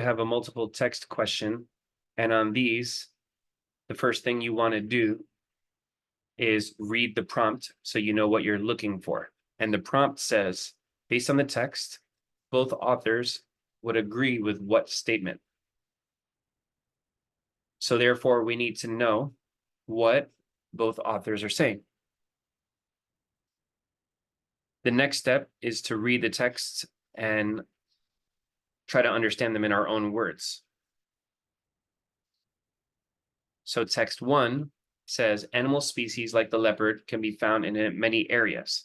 have a multiple text question, and on these, the first thing you want to do is read the prompt so you know what you're looking for. And the prompt says, based on the text, both authors would agree with what statement. So therefore, we need to know what both authors are saying. The next step is to read the text and try to understand them in our own words. So text 1 says, animal species like the leopard can be found in many areas.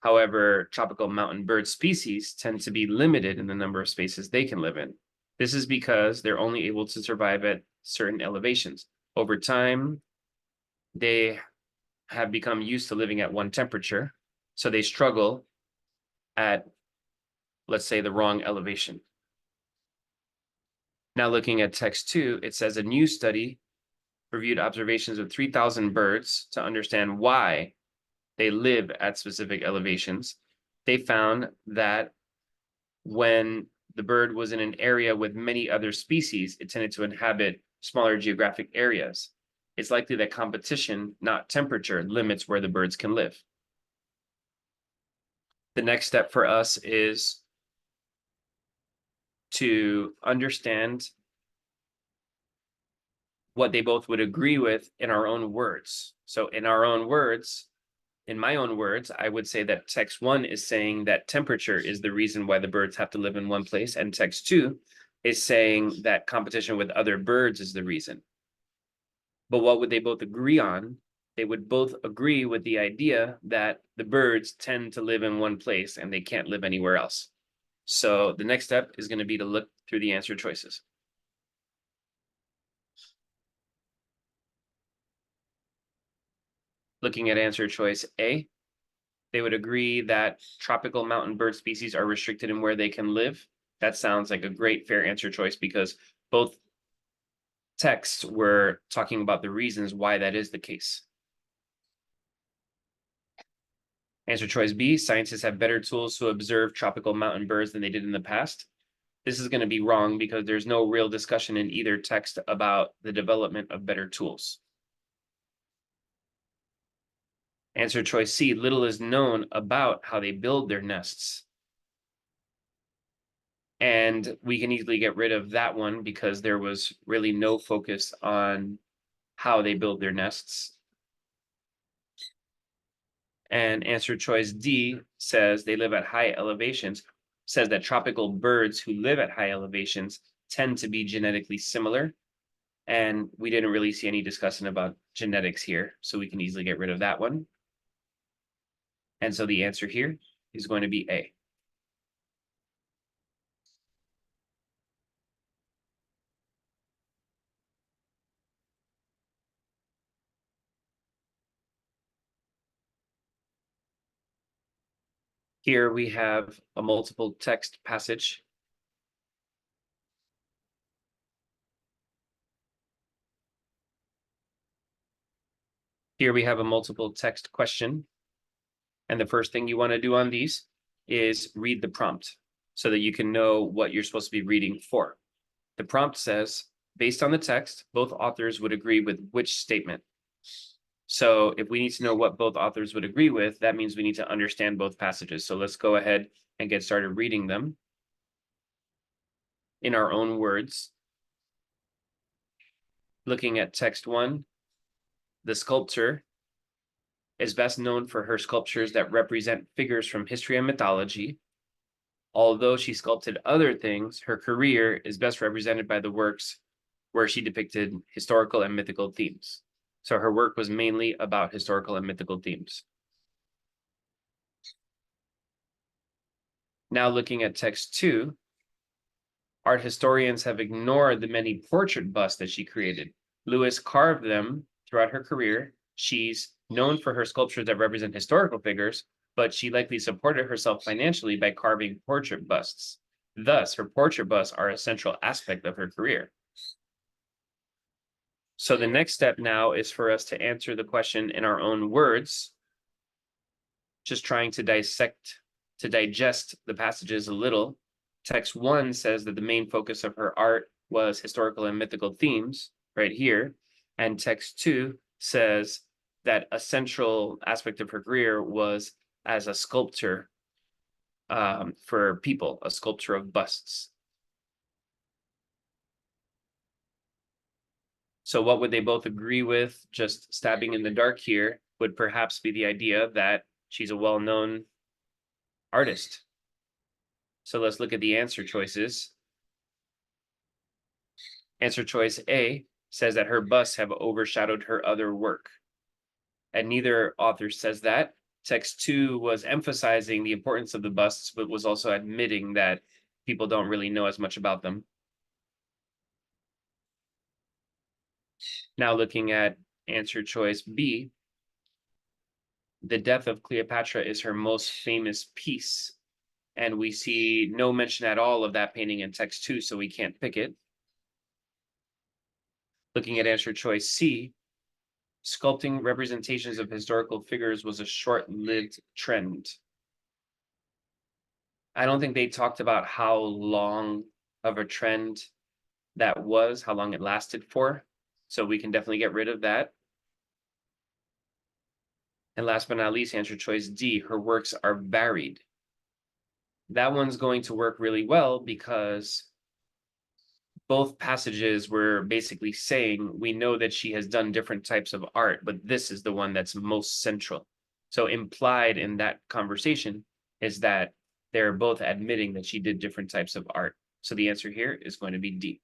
However, tropical mountain bird species tend to be limited in the number of spaces they can live in. This is because they're only able to survive at certain elevations. Over time, they have become used to living at one temperature, so they struggle at, let's say, the wrong elevation. Now looking at text 2, it says a new study reviewed observations of 3,000 birds to understand why they live at specific elevations. They found that when the bird was in an area with many other species, it tended to inhabit smaller geographic areas. It's likely that competition, not temperature, limits where the birds can live. The next step for us is to understand what they both would agree with in our own words. So in our own words, in my own words, I would say that text 1 is saying that temperature is the reason why the birds have to live in one place, and text 2 is saying that competition with other birds is the reason. But what would they both agree on? They would both agree with the idea that the birds tend to live in one place and they can't live anywhere else. So the next step is going to be to look through the answer choices. Looking at answer choice A, they would agree that tropical mountain bird species are restricted in where they can live. That sounds like a great fair answer choice because both texts were talking about the reasons why that is the case. Answer choice B, scientists have better tools to observe tropical mountain birds than they did in the past. This is going to be wrong because there's no real discussion in either text about the development of better tools. Answer choice C, little is known about how they build their nests. And we can easily get rid of that one because there was really no focus on how they build their nests. And answer choice D says they live at high elevations, says that tropical birds who live at high elevations tend to be genetically similar. And we didn't really see any discussion about genetics here, so we can easily get rid of that one. And so the answer here is going to be A. Here we have a multiple text passage. Here we have a multiple text question. And the first thing you want to do on these is read the prompt so that you can know what you're supposed to be reading for. The prompt says, based on the text, both authors would agree with which statement. So if we need to know what both authors would agree with, that means we need to understand both passages. So let's go ahead and get started reading them in our own words. Looking at text 1, the sculptor is best known for her sculptures that represent figures from history and mythology. Although she sculpted other things, her career is best represented by the works where she depicted historical and mythical themes. So her work was mainly about historical and mythical themes. Now looking at text 2, art historians have ignored the many portrait busts that she created. Lewis carved them throughout her career. She's known for her sculptures that represent historical figures, but she likely supported herself financially by carving portrait busts. Thus, her portrait busts are a central aspect of her career. So the next step now is for us to answer the question in our own words, just trying to digest the passages a little Text 1 says that the main focus of her art was historical and mythical themes, right here. And text 2 says that a central aspect of her career was as a sculptor for people, a sculpture of busts. So what would they both agree with? Just stabbing in the dark here would perhaps be the idea that she's a well-known artist. So let's look at the answer choices. Answer choice A says that her busts have overshadowed her other work. And neither author says that. Text 2 was emphasizing the importance of the busts, but was also admitting that people don't really know as much about them. Now looking at answer choice B, the death of Cleopatra is her most famous piece. And we see no mention at all of that painting in text 2, so we can't pick it. Looking at answer choice C, sculpting representations of historical figures was a short-lived trend. I don't think they talked about how long of a trend that was, how long it lasted for. So we can definitely get rid of that. And last but not least, answer choice D, her works are varied. That one's going to work really well because both passages were basically saying, we know that she has done different types of art, but this is the one that's most central. So implied in that conversation is that they're both admitting that she did different types of art. So the answer here is going to be D.